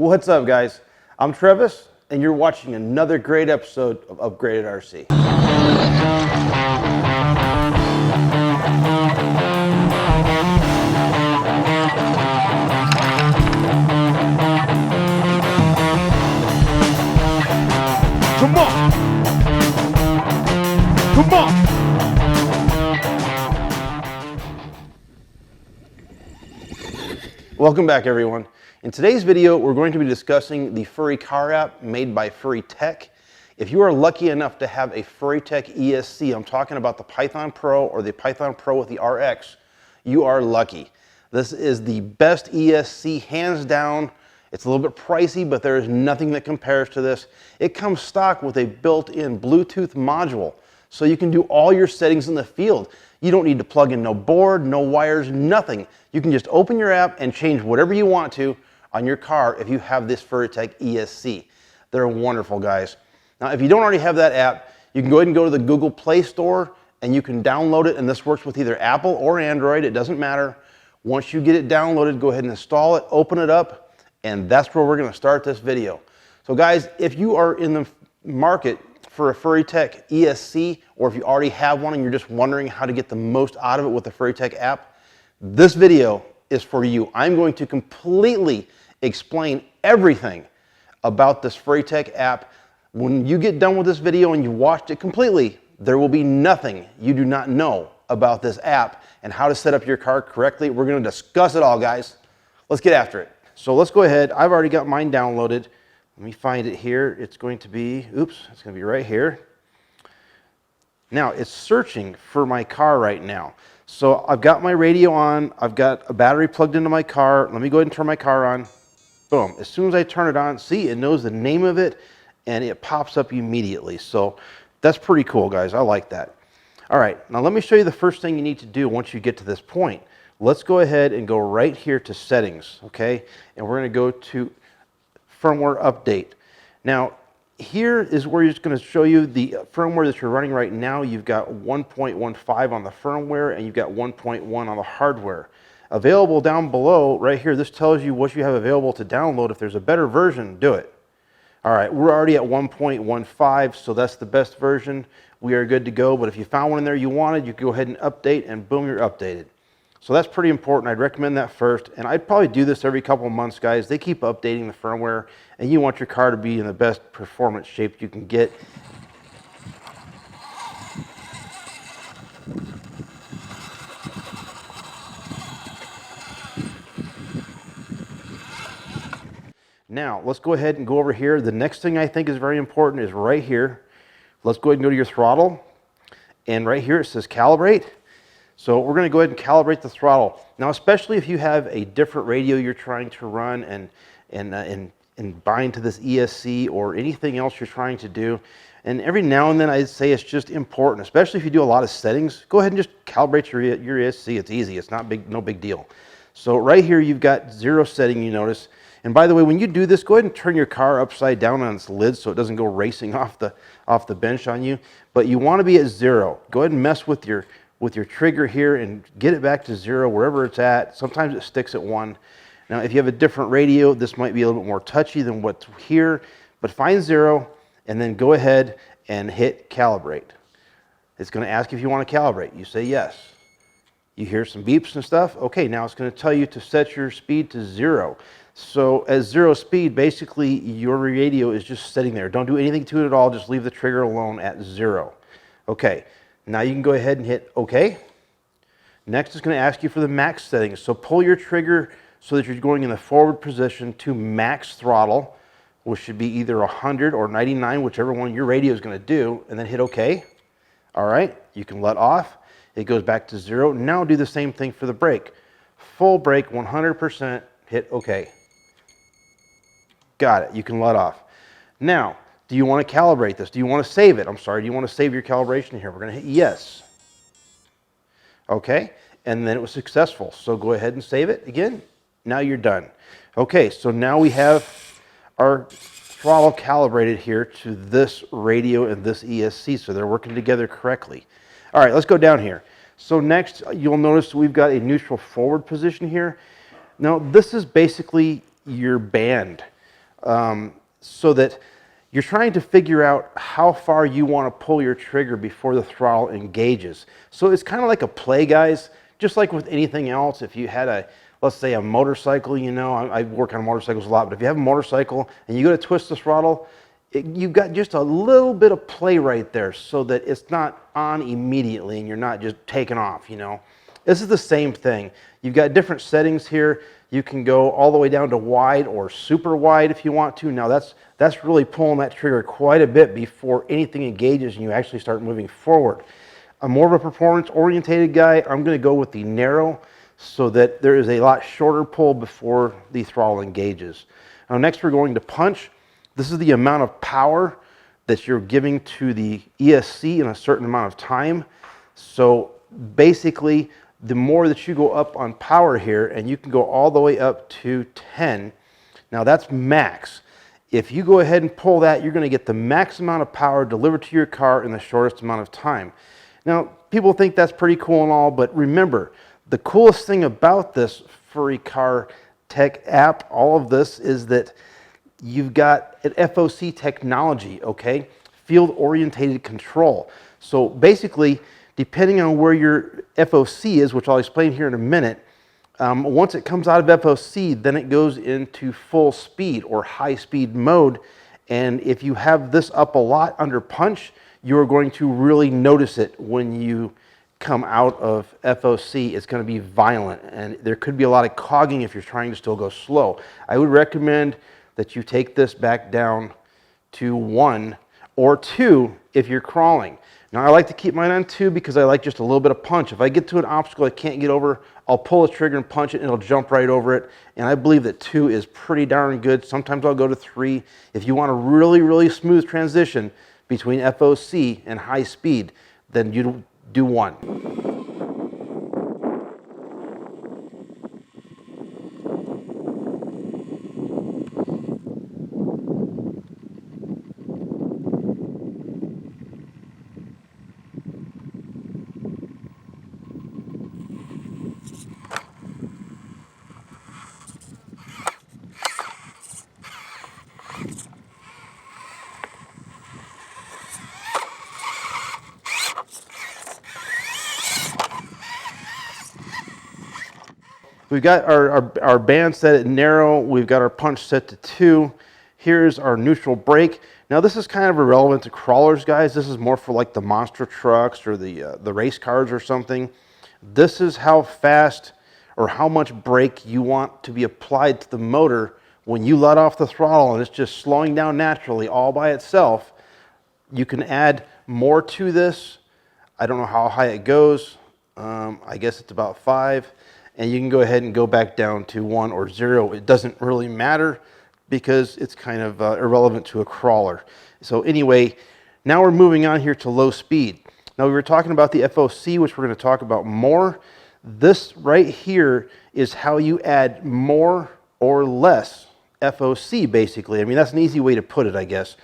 What's up, guys? I'm Travis, and you're watching another great episode of Upgraded RC. Come on! Come on! Welcome back, everyone. In today's video, we're going to be discussing the Furitek app made by Furitek. If you are lucky enough to have a Furitek ESC, I'm talking about the Python Pro or the Python Pro with the RX, you are lucky. This is the best ESC, hands down. It's a little bit pricey, but there is nothing that compares to this. It comes stock with a built-in Bluetooth module, so you can do all your settings in the field. You don't need to plug in no board, no wires, nothing. You can just open your app and change whatever you want to on your car if you have this Furitek ESC. They're wonderful, guys. Now, if you don't already have that app, you can go ahead and go to the Google Play Store and you can download it, and this works with either Apple or Android. It doesn't matter. Once you get it downloaded, go ahead and install it, open it up, and that's where we're going to start this video. So, guys, if you are in the market for a Furitek ESC, or if you already have one and you're just wondering how to get the most out of it with the Furitek app, this video is for you. I'm going to completely explain everything about this Furitek app. When you get done with this video and you watched it completely, there will be nothing you do not know about this app and how to set up your car correctly. We're going to discuss it all, guys. Let's get after it. So let's go ahead. I've already got mine downloaded. Let me find it here. It's going to be, it's going to be right here. Now, it's searching for my car right now. So I've got my radio on. I've got a battery plugged into my car. Let me go ahead and turn my car on. Boom. As soon as I turn it on, see, it knows the name of it, and it pops up immediately. So that's pretty cool, guys. I like that. All right. Now, let me show you the first thing you need to do once you get to this point. Let's go ahead and go right here to settings, okay? And we're going to go to firmware update. Now, here is where it's going to show you the firmware that you're running right now. You've got 1.15 on the firmware and you've got 1.1 on the hardware. Available down below, right here, this tells you what you have available to download. If there's a better version, do it. All right, we're already at 1.15, so that's the best version. We are good to go, but if you found one in there you wanted, you can go ahead and update, and boom, you're updated. So that's pretty important. I'd recommend that first, and I'd probably do this every couple of months, guys. They keep updating the firmware, and you want your car to be in the best performance shape you can get. Now, let's go ahead and go over here. The next thing I think is very important is right here. Let's go ahead and go to your throttle, and right here it says calibrate. So we're going to go ahead and calibrate the throttle. Now, especially if you have a different radio you're trying to run and bind to this ESC or anything else you're trying to do. And every now and then I'd say it's just important, especially if you do a lot of settings, go ahead and just calibrate your ESC. It's easy. It's not big, no big deal. So right here you've got 0 setting, you notice. And by the way, when you do this, go ahead and turn your car upside down on its lid so it doesn't go racing off the bench on you. But you want to be at 0. Go ahead and mess with your trigger here and get it back to 0 wherever it's at. Sometimes it sticks at 1. Now, if you have a different radio, this might be a little bit more touchy than what's here, but find 0 and then go ahead and hit calibrate. It's going to ask if you want to calibrate. You say yes. You hear some beeps and stuff. Okay, now it's going to tell you to set your speed to 0. So at 0 speed, basically your radio is just sitting there. Don't do anything to it at all. Just leave the trigger alone at 0. Okay. Now you can go ahead and hit OK. Next it's going to ask you for the max settings. So pull your trigger so that you're going in the forward position to max throttle, which should be either 100 or 99, whichever one your radio is going to do, and then hit OK. All right, you can let off. It goes back to 0. Now do the same thing for the brake. Full brake, 100%, hit OK. Got it. You can let off. Now, do you want to calibrate this? Do you want to save it? I'm sorry, do you want to save your calibration here? We're going to hit yes. Okay, and then it was successful. So go ahead and save it again. Now you're done. Okay, so now we have our throttle calibrated here to this radio and this ESC, so they're working together correctly. All right, let's go down here. So next, you'll notice we've got a neutral forward position here. Now, this is basically your band. so that you're trying to figure out how far you want to pull your trigger before the throttle engages. So it's kind of like a play, guys, just like with anything else. If you had let's say a motorcycle, you know, I work on motorcycles a lot, but if you have a motorcycle and you go to twist the throttle, you've got just a little bit of play right there so that it's not on immediately and you're not just taking off, you know. This is the same thing. You've got different settings here. You can go all the way down to wide or super wide if you want to. Now that's really pulling that trigger quite a bit before anything engages and you actually start moving forward. I'm more of a performance orientated guy. I'm going to go with the narrow so that there is a lot shorter pull before the throttle engages. Now next we're going to punch. This is the amount of power that you're giving to the ESC in a certain amount of time. So basically, the more that you go up on power here, and you can go all the way up to 10. Now that's max. If you go ahead and pull that, you're going to get the max amount of power delivered to your car in the shortest amount of time. Now, people think that's pretty cool and all, but remember, the coolest thing about this Furitek app, all of this, is that you've got an FOC technology, okay? Field-orientated control. So basically, depending on where your FOC is, which I'll explain here in a minute, once it comes out of FOC, then it goes into full speed or high speed mode. And if you have this up a lot under punch, you're going to really notice it when you come out of FOC. It's going to be violent, and there could be a lot of cogging if you're trying to still go slow. I would recommend that you take this back down to 1 or 2 if you're crawling. Now I like to keep mine on 2 because I like just a little bit of punch. If I get to an obstacle I can't get over, I'll pull the trigger and punch it and it'll jump right over it. And I believe that 2 is pretty darn good. Sometimes I'll go to 3. If you want a really, really smooth transition between FOC and high speed, then you do 1. We've got our band set at narrow. We've got our punch set to 2. Here's our neutral brake. Now this is kind of irrelevant to crawlers, guys. This is more for like the monster trucks or the race cars or something. This is how fast or how much brake you want to be applied to the motor when you let off the throttle and it's just slowing down naturally all by itself. You can add more to this. I don't know how high it goes. I guess it's about 5. And you can go ahead and go back down to 1 or 0. It doesn't really matter because it's kind of irrelevant to a crawler. So anyway, now we're moving on here to low speed. Now we were talking about the FOC, which we're going to talk about more. This right here is how you add more or less FOC, basically. I mean, that's an easy way to put it, I guess.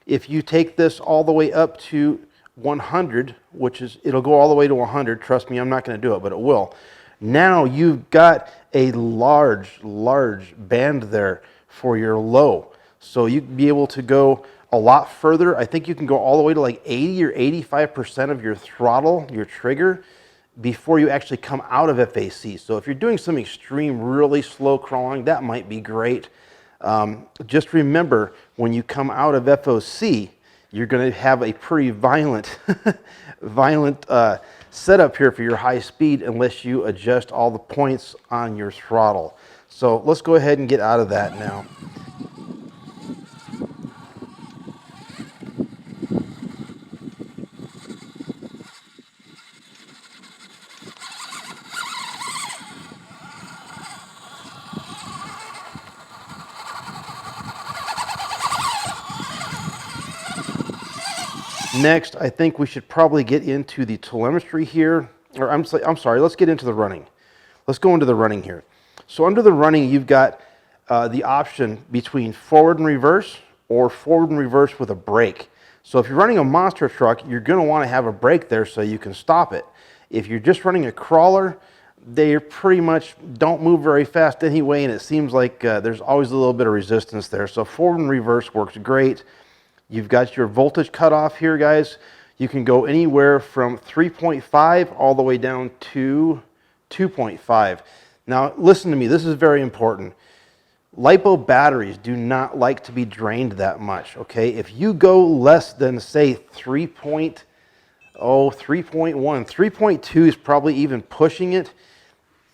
If you take this all the way up to 100, which is, it'll go all the way to 100. Trust me, I'm not going to do it, but it will. Now you've got a large band there for your low. So you'd be able to go a lot further. I think you can go all the way to like 80 or 85% of your throttle, your trigger, before you actually come out of FAC. So if you're doing some extreme, really slow crawling, that might be great. Just remember, when you come out of FOC, you're going to have a pretty violent setup here for your high speed unless you adjust all the points on your throttle. So let's go ahead and get out of that now. Next, I think we should probably get into the telemetry here, or I'm sorry, let's get into the running. Let's go into the running here. So under the running, you've got the option between forward and reverse or forward and reverse with a brake. So if you're running a monster truck, you're going to want to have a brake there so you can stop it. If you're just running a crawler, they pretty much don't move very fast anyway, and it seems like there's always a little bit of resistance there. So forward and reverse works great. You've got your voltage cutoff here, guys. You can go anywhere from 3.5 all the way down to 2.5. Now, listen to me, this is very important. LiPo batteries do not like to be drained that much, okay? If you go less than, say, 3.1, 3.2 is probably even pushing it.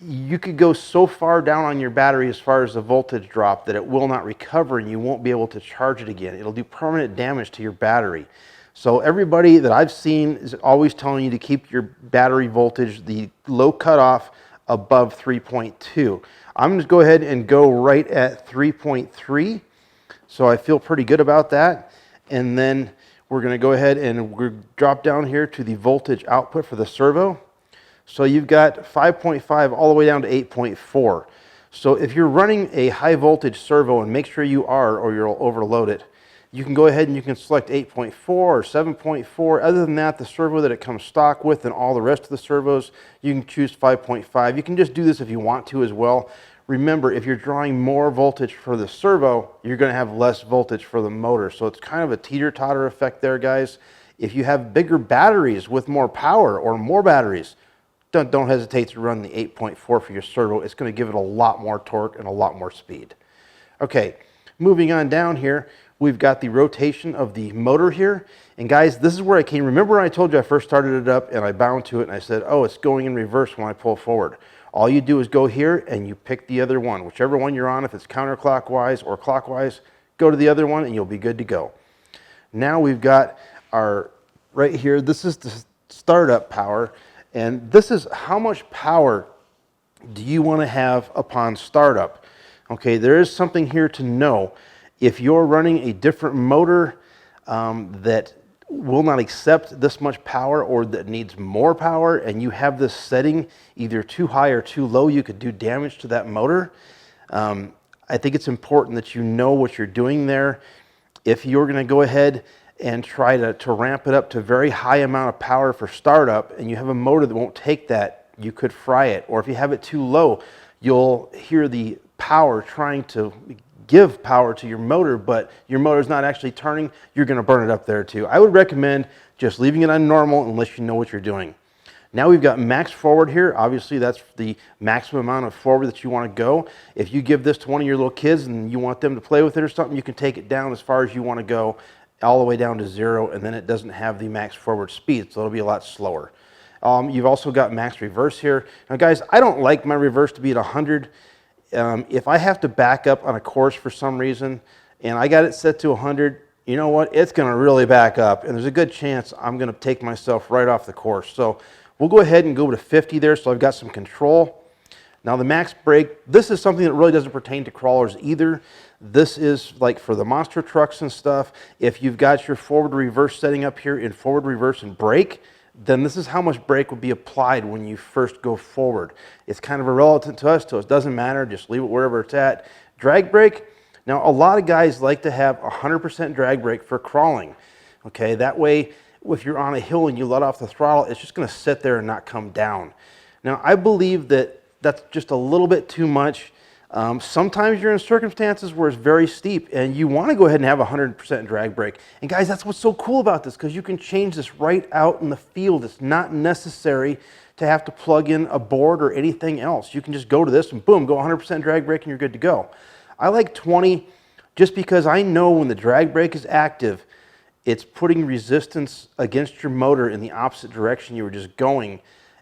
You could go so far down on your battery as far as the voltage drop that it will not recover and you won't be able to charge it again. It'll do permanent damage to your battery. So everybody that I've seen is always telling you to keep your battery voltage, the low cutoff, above 3.2. I'm going to go ahead and go right at 3.3. So I feel pretty good about that. And then we're going to go ahead and we're drop down here to the voltage output for the servo. So you've got 5.5 all the way down to 8.4. So if you're running a high voltage servo, and make sure you are or you'll overload it, you can go ahead and you can select 8.4 or 7.4. Other than that, the servo that it comes stock with and all the rest of the servos, you can choose 5.5. You can just do this if you want to as well. Remember, if you're drawing more voltage for the servo, you're going to have less voltage for the motor. So it's kind of a teeter-totter effect there, guys. If you have bigger batteries with more power or more batteries, don't hesitate to run the 8.4 for your servo. It's going to give it a lot more torque and a lot more speed. Okay, moving on down here, we've got the rotation of the motor here. And guys, this is where I came. Remember when I told you I first started it up and I bound to it and I said, oh, it's going in reverse when I pull forward. All you do is go here and you pick the other one. Whichever one you're on, if it's counterclockwise or clockwise, go to the other one and you'll be good to go. Now we've got our, right here, this is the startup power. And this is how much power do you want to have upon startup. Okay, there is something here to know. If you're running a different motor that will not accept this much power or that needs more power and you have this setting either too high or too low, you could do damage to that motor. I think it's important that you know what you're doing there. If you're going to go ahead and try to ramp it up to a very high amount of power for startup and you have a motor that won't take that, you could fry it. Or if you have it too low, you'll hear the power trying to give power to your motor, but your motor's not actually turning, you're going to burn it up there too. I would recommend just leaving it on normal unless you know what you're doing. Now we've got max forward here. Obviously that's the maximum amount of forward that you want to go. If you give this to one of your little kids and you want them to play with it or something, you can take it down as far as you want to go, all the way down to 0, and then it doesn't have the max forward speed, so it'll be a lot slower. You've also got max reverse here. Now guys, I don't like my reverse to be at 100. If I have to back up on a course for some reason and I got it set to 100, you know what? It's going to really back up and there's a good chance I'm going to take myself right off the course. So we'll go ahead and go to 50 there so I've got some control. Now the max brake, this is something that really doesn't pertain to crawlers either. This is like for the monster trucks and stuff. If you've got your forward reverse setting up here in forward, reverse, and brake, then this is how much brake would be applied when you first go forward. It's kind of irrelevant to us, so it doesn't matter. Just leave it wherever it's at. Drag brake. Now, a lot of guys like to have 100% drag brake for crawling. Okay, that way, if you're on a hill and you let off the throttle, it's just going to sit there and not come down. Now, I believe that that's just a little bit too much. Sometimes you're in circumstances where it's very steep and you want to go ahead and have 100% drag brake. And guys, that's what's so cool about this, because you can change this right out in the field. It's not necessary to have to plug in a board or anything else. You can just go to this and boom, go 100% drag brake and you're good to go. I like 20 just because I know when the drag brake is active, it's putting resistance against your motor in the opposite direction you were just going,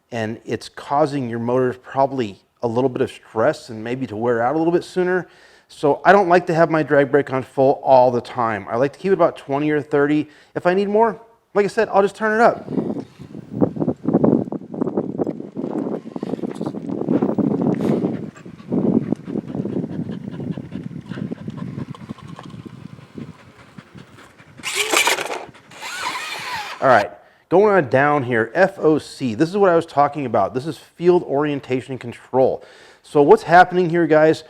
and it's causing your motor probably a little bit of stress and maybe to wear out a little bit sooner. So I don't like to have my drag brake on full all the time. I like to keep it about 20 or 30. If I need more, like I said, I'll just turn it up. All right, going on down here, FOC, this is what I was talking about. This is field orientation control. So what's happening here, guys,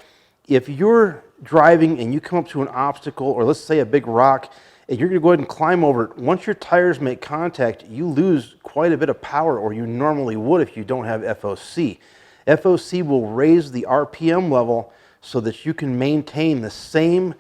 if you're driving and you come up to an obstacle, or let's say a big rock, and you're gonna go ahead and climb over it, once your tires make contact, you lose quite a bit of power, or you normally would if you don't have FOC. FOC will raise the RPM level so that you can maintain the same,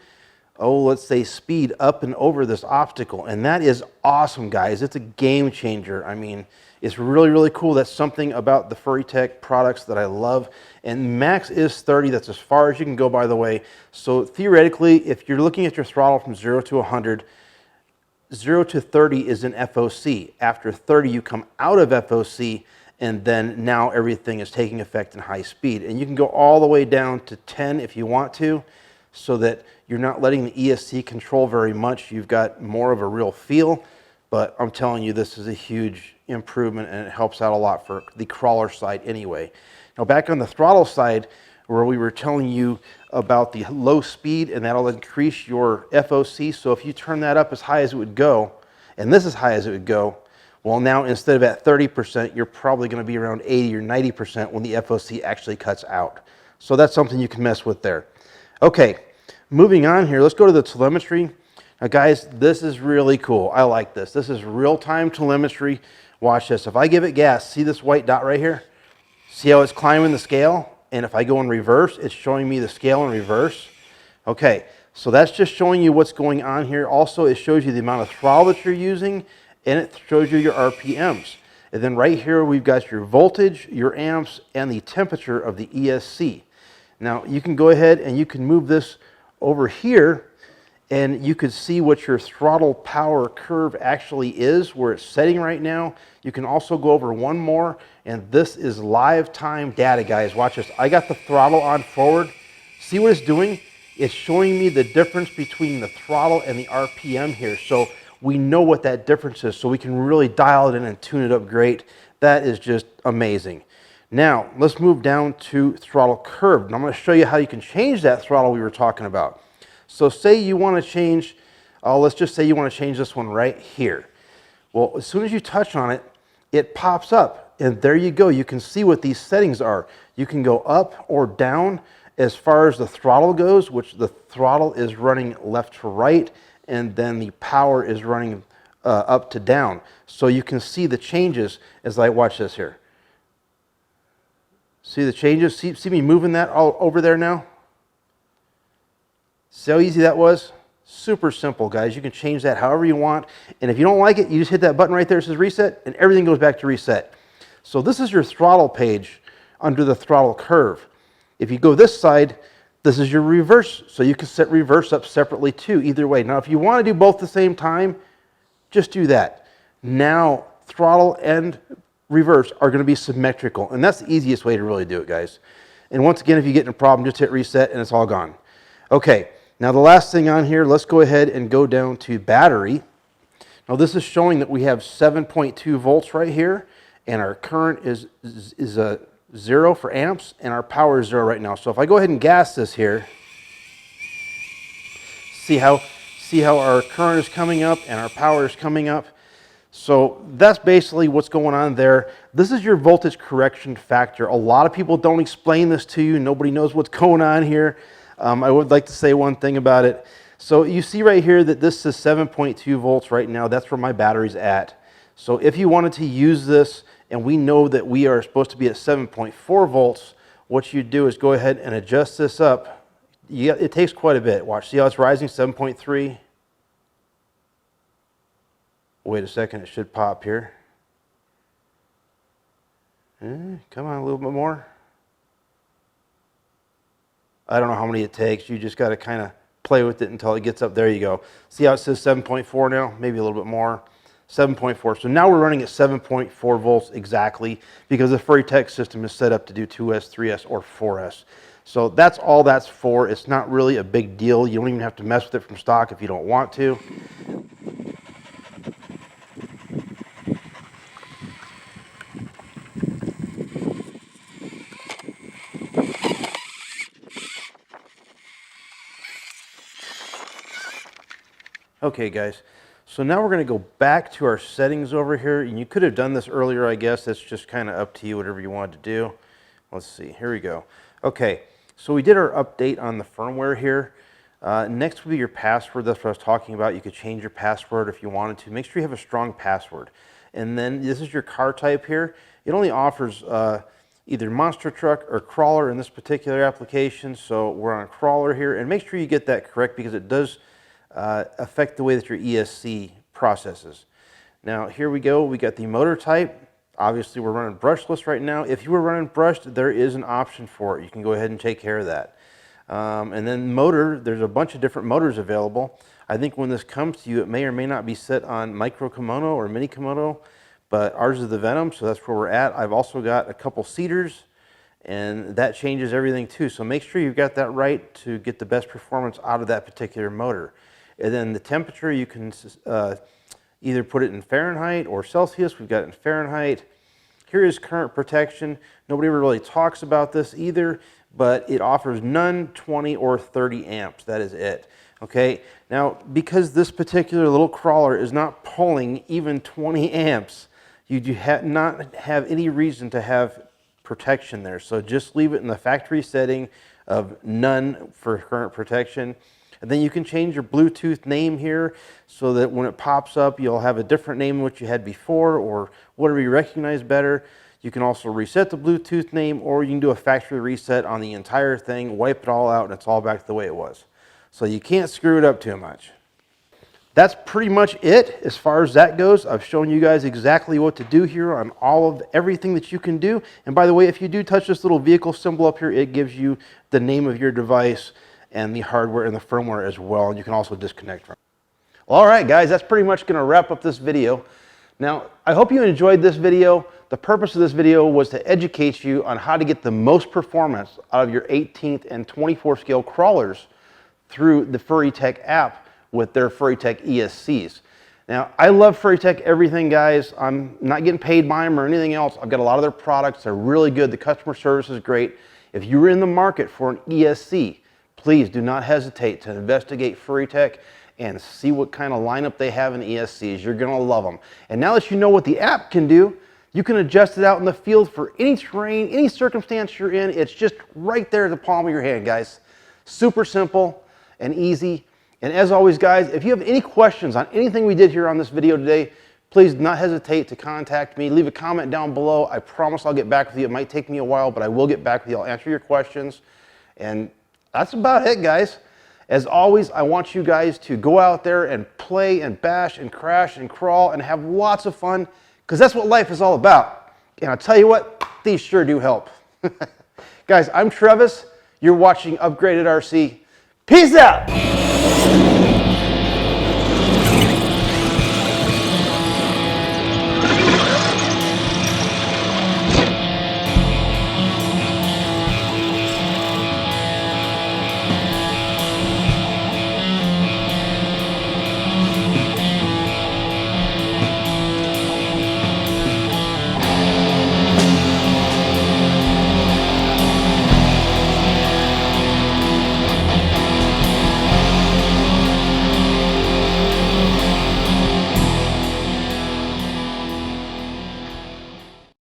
let's say speed up and over this obstacle. And that is awesome, guys. It's a game changer. I mean, it's really, really cool. That's something about the Furitek products that I love. And max is 30. That's as far as you can go, by the way. So theoretically, if you're looking at your throttle from 0 to 100, 0 to 30 is in FOC. After 30, you come out of FOC, and then now everything is taking effect in high speed. And you can go all the way down to 10 if you want to, so that you're not letting the ESC control very much. You've got more of a real feel, but I'm telling you, this is a huge improvement, and it helps out a lot for the crawler side anyway. Now back on the throttle side, where we were telling you about the low speed, and that'll increase your FOC. So if you turn that up as high as it would go, and this is high as it would go, well, now instead of at 30%, you're probably going to be around 80 or 90% when the FOC actually cuts out. So that's something you can mess with there. Okay, moving on here, let's go to the telemetry. Now guys, this is really cool. I like this. This is real-time telemetry. Watch this. If I give it gas, see this white dot right here? See how it's climbing the scale? And if I go in reverse, it's showing me the scale in reverse. Okay, so that's just showing you what's going on here. Also, it shows you the amount of throttle that you're using, and it shows you your RPMs. And then right here, we've got your voltage, your amps, and the temperature of the ESC. Now, you can go ahead and you can move this over here, and you could see what your throttle power curve actually is, where it's setting right now. You can also go over one more, and this is live time data, guys. Watch this. I got the throttle on forward. See what it's doing? It's showing me the difference between the throttle and the RPM here. So we know what that difference is, so we can really dial it in and tune it up great. That is just amazing. Now, let's move down to throttle curve. And I'm going to show you how you can change that throttle we were talking about. So say you want to change, let's just say you want to change this one right here. Well, as soon as you touch on it, it pops up, and there you go. You can see what these settings are. You can go up or down as far as the throttle goes, which the throttle is running left to right, and then the power is running up to down. So you can see the changes as I watch this here. See the changes? See me moving that all over there now? See how easy that was? Super simple, guys. You can change that however you want. And if you don't like it, you just hit that button right there that says reset, and everything goes back to reset. So this is your throttle page under the throttle curve. If you go this side, this is your reverse. So you can set reverse up separately too, either way. Now, if you want to do both at the same time, just do that. Now, throttle and reverse are going to be symmetrical, and that's the easiest way to really do it, guys. And once again, if you get in a problem, just hit reset and it's all gone. Okay. Now the last thing on here, let's go ahead and go down to battery. Now this is showing that we have 7.2 volts right here, and our current is 0 for amps, and our power is 0 right now. So if I go ahead and gas this here, see how our current is coming up and our power is coming up. So that's basically what's going on there. This is your voltage correction factor. A lot of people don't explain this to you. Nobody knows what's going on here. I would like to say one thing about it. So you see right here that this is 7.2 volts right now. That's where my battery's at. So if you wanted to use this, and we know that we are supposed to be at 7.4 volts, what you do is go ahead and adjust this up. It takes quite a bit. Watch, see how it's rising, 7.3. Wait a second, it should pop here. Come on, a little bit more. I don't know how many it takes. You just got to kind of play with it until it gets up. There you go. See how it says 7.4 now? Maybe a little bit more. 7.4. So now we're running at 7.4 volts exactly, because the Furitek system is set up to do 2S, 3S, or 4S. So that's all that's for. It's not really a big deal. You don't even have to mess with it from stock if you don't want to. Okay guys, so now we're going to go back to our settings over here, and you could have done this earlier, I guess. That's just kind of up to you, whatever you wanted to do. Let's see, here we go. Okay, so we did our update on the firmware here. Next will be your password. That's what I was talking about. You could change your password if you wanted to. Make sure you have a strong password. And then this is your car type here. It only offers either monster truck or crawler in this particular application. So we're on a crawler here, and make sure you get that correct because it does affect the way that your ESC processes. Now here we go, we got the motor type. Obviously we're running brushless right now. If you were running brushed, there is an option for it. You can go ahead and take care of that. And then motor, there's a bunch of different motors available. I think when this comes to you, it may or may not be set on micro Komodo or mini Komodo, but ours is the Venom, so that's where we're at. I've also got a couple cedars, and that changes everything too. So make sure you've got that right to get the best performance out of that particular motor. And then the temperature, you can either put it in Fahrenheit or Celsius. We've got it in Fahrenheit. Here is current protection. Nobody ever really talks about this either, but it offers none, 20, or 30 amps. That is it. Okay, now because this particular little crawler is not pulling even 20 amps, you do not have any reason to have protection there. So just leave it in the factory setting of none for current protection. And then you can change your Bluetooth name here so that when it pops up, you'll have a different name than what you had before or whatever you recognize better. You can also reset the Bluetooth name, or you can do a factory reset on the entire thing, wipe it all out, and it's all back to the way it was. So you can't screw it up too much. That's pretty much it as far as that goes. I've shown you guys exactly what to do here on all of everything that you can do. And by the way, if you do touch this little vehicle symbol up here, it gives you the name of your device and the hardware and the firmware as well. And you can also disconnect from it. All right, guys, that's pretty much going to wrap up this video. Now, I hope you enjoyed this video. The purpose of this video was to educate you on how to get the most performance out of your 18th and 24 scale crawlers through the Furitek app with their Furitek ESCs. Now, I love Furitek everything, guys. I'm not getting paid by them or anything else. I've got a lot of their products. They're really good. The customer service is great. If you're in the market for an ESC, please do not hesitate to investigate Furitek and see what kind of lineup they have in ESCs. You're going to love them. And now that you know what the app can do, you can adjust it out in the field for any terrain, any circumstance you're in. It's just right there at the palm of your hand, guys. Super simple and easy. And as always, guys, if you have any questions on anything we did here on this video today, please do not hesitate to contact me. Leave a comment down below. I promise I'll get back with you. It might take me a while, but I will get back with you. I'll answer your questions. And that's about it, guys. As always, I want you guys to go out there and play and bash and crash and crawl and have lots of fun, because that's what life is all about. And I'll tell you what, these sure do help. Guys, I'm Travis. You're watching Upgraded RC. Peace out!